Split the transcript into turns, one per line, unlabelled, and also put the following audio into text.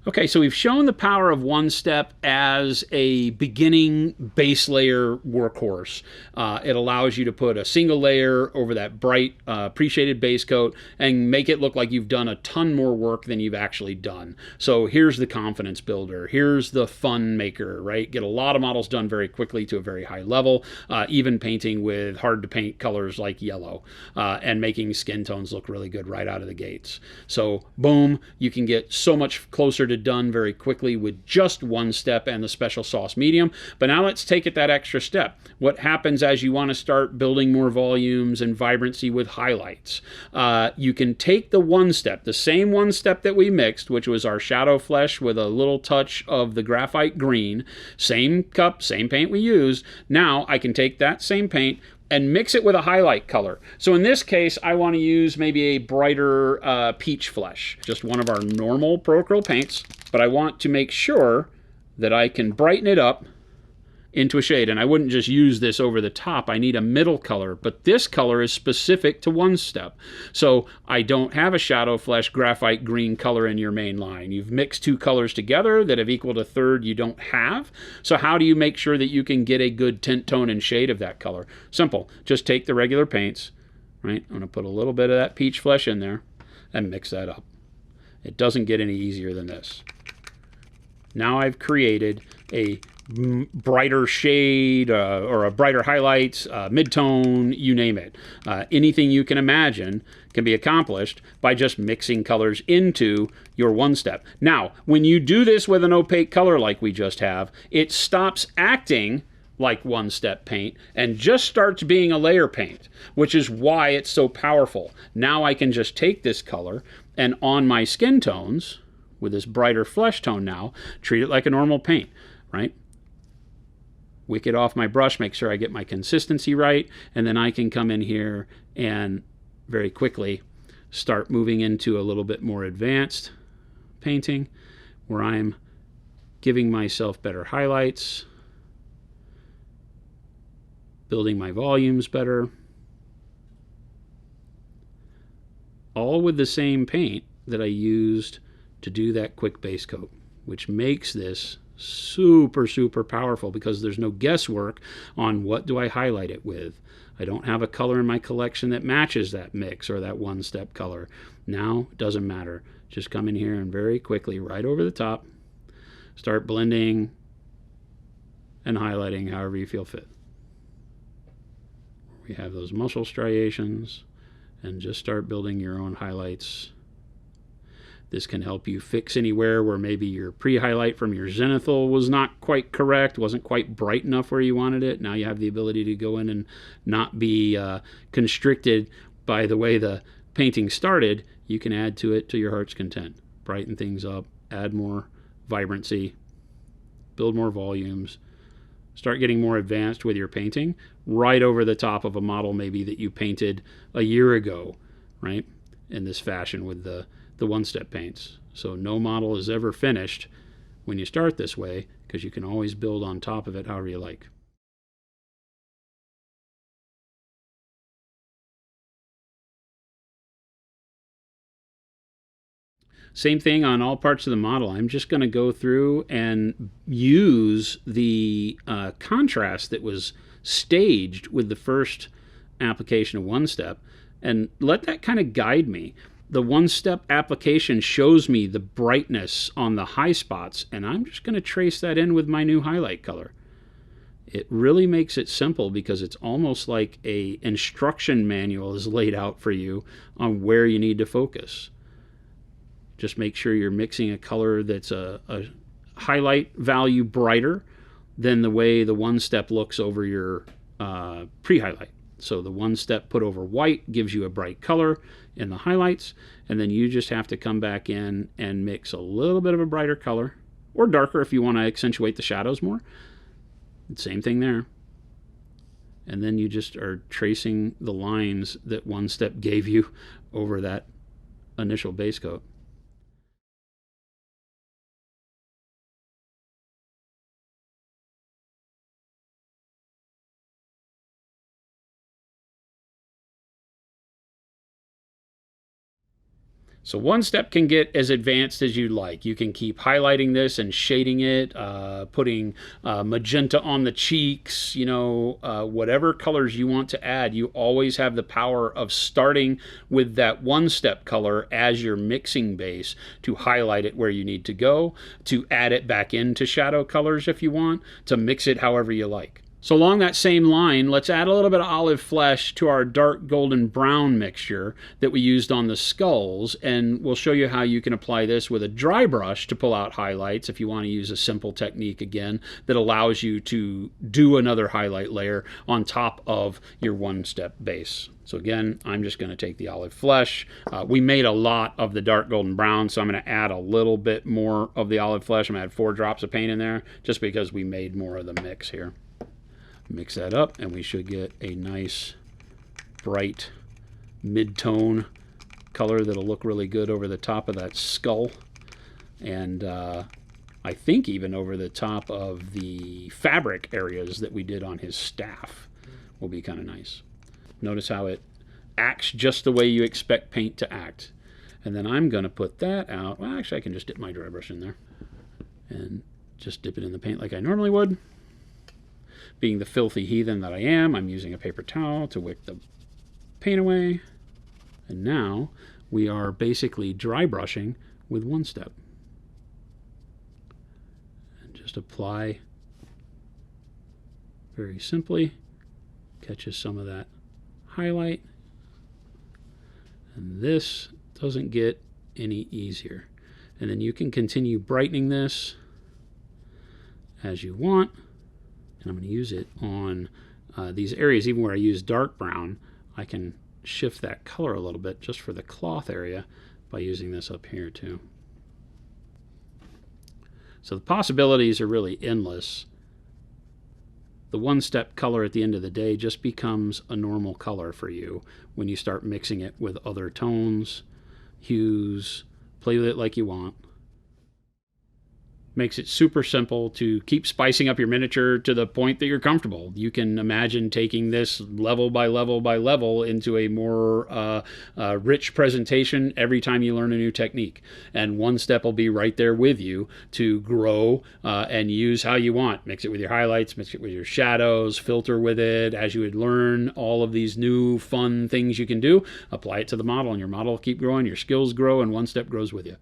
Okay, so we've shown the power of one step as a beginning base layer workhorse. It allows you to put a single layer over that bright pre-shaded base coat and make it look like you've done a ton more work than you've actually done. So here's the confidence builder. Here's the fun maker, right? Get a lot of models done very quickly to a very high level, even painting with hard to paint colors like yellow, and making skin tones look really good right out of the gates. So boom, you can get so much closer to done very quickly with just one step and the special sauce medium. But now let's take it that extra step. What happens as you want to start building more volumes and vibrancy with highlights? You can take the one step, the same one step that we mixed, which was our shadow flesh with a little touch of the graphite green, same cup, same paint we used. Now I can take that same paint and mix it with a highlight color. So in this case, I want to use maybe a brighter peach flesh, just one of our normal Pro Acryl paints, but I want to make sure that I can brighten it up into a shade. And I wouldn't just use this over the top. I need a middle color, but this color is specific to one step. So I don't have a shadow flesh graphite green color in your main line. You've mixed two colors together that have equaled a third you don't have. So how do you make sure that you can get a good tint, tone, and shade of that color? Simple. Just take the regular paints, right? I'm going to put a little bit of that peach flesh in there and mix that up. It doesn't get any easier than this. Now I've created a brighter shade or a brighter highlights, mid-tone, you name it. Anything you can imagine can be accomplished by just mixing colors into your one step. Now, when you do this with an opaque color like we just have, it stops acting like one step paint and just starts being a layer paint, which is why it's so powerful. Now I can just take this color and on my skin tones, with this brighter flesh tone now, treat it like a normal paint, right? Wick it off my brush, make sure I get my consistency right, and then I can come in here and very quickly start moving into a little bit more advanced painting where I'm giving myself better highlights, building my volumes better, all with the same paint that I used to do that quick base coat, which makes this super, super powerful because there's no guesswork on what do I highlight it with. I don't have a color in my collection that matches that mix or that one step color. Now it doesn't matter. Just come in here and very quickly, right over the top, start blending and highlighting however you feel fit. We have those muscle striations, and just start building your own highlights. This can help you fix anywhere where maybe your pre-highlight from your zenithal was not quite correct, wasn't quite bright enough where you wanted it. Now you have the ability to go in and not be constricted by the way the painting started. You can add to it to your heart's content. Brighten things up, add more vibrancy, build more volumes, start getting more advanced with your painting right over the top of a model maybe that you painted a year ago, right? In this fashion with the one-step paints. So no model is ever finished when you start this way because you can always build on top of it however you like. Same thing on all parts of the model. I'm just going to go through and use the contrast that was staged with the first application of one step and let that kind of guide me. The one-step application shows me the brightness on the high spots, and I'm just going to trace that in with my new highlight color. It really makes it simple because it's almost like a instruction manual is laid out for you on where you need to focus. Just make sure you're mixing a color that's a highlight value brighter than the way the one-step looks over your pre-highlight. So the one step put over white gives you a bright color in the highlights, and then you just have to come back in and mix a little bit of a brighter color, or darker if you want to accentuate the shadows more. Same thing there. And then you just are tracing the lines that one step gave you over that initial base coat. So one step can get as advanced as you'd like. You can keep highlighting this and shading it, putting magenta on the cheeks, whatever colors you want to add. You always have the power of starting with that one step color as your mixing base to highlight it where you need to go, to add it back into shadow colors if you want, to mix it however you like. So along that same line, let's add a little bit of olive flesh to our dark golden brown mixture that we used on the skulls, and we'll show you how you can apply this with a dry brush to pull out highlights if you want to use a simple technique again that allows you to do another highlight layer on top of your one-step base. So again, I'm just going to take the olive flesh. We made a lot of the dark golden brown, so I'm going to add a little bit more of the olive flesh. I'm going to add 4 drops of paint in there just because we made more of the mix here. Mix that up and we should get a nice bright mid-tone color that'll look really good over the top of that skull, and I think even over the top of the fabric areas that we did on his staff will be kind of nice. Notice how it acts just the way you expect paint to act. And then I'm going to put that out. Well, actually I can just dip my dry brush in there and just dip it in the paint like I normally would. Being the filthy heathen that I am, I'm using a paper towel to wick the paint away. And now we are basically dry brushing with one step. And just apply very simply. Catches some of that highlight. And this doesn't get any easier. And then you can continue brightening this as you want. And I'm going to use it on these areas, even where I use dark brown. I can shift that color a little bit just for the cloth area by using this up here too. So the possibilities are really endless. The one-step color at the end of the day just becomes a normal color for you when you start mixing it with other tones, hues, play with it like you want. Makes it super simple to keep spicing up your miniature to the point that you're comfortable. You can imagine taking this level by level by level into a more rich presentation every time you learn a new technique. And one step will be right there with you to grow and use how you want. Mix it with your highlights, mix it with your shadows, filter with it. As you would learn all of these new fun things you can do, apply it to the model, and your model will keep growing, your skills grow, and one step grows with you.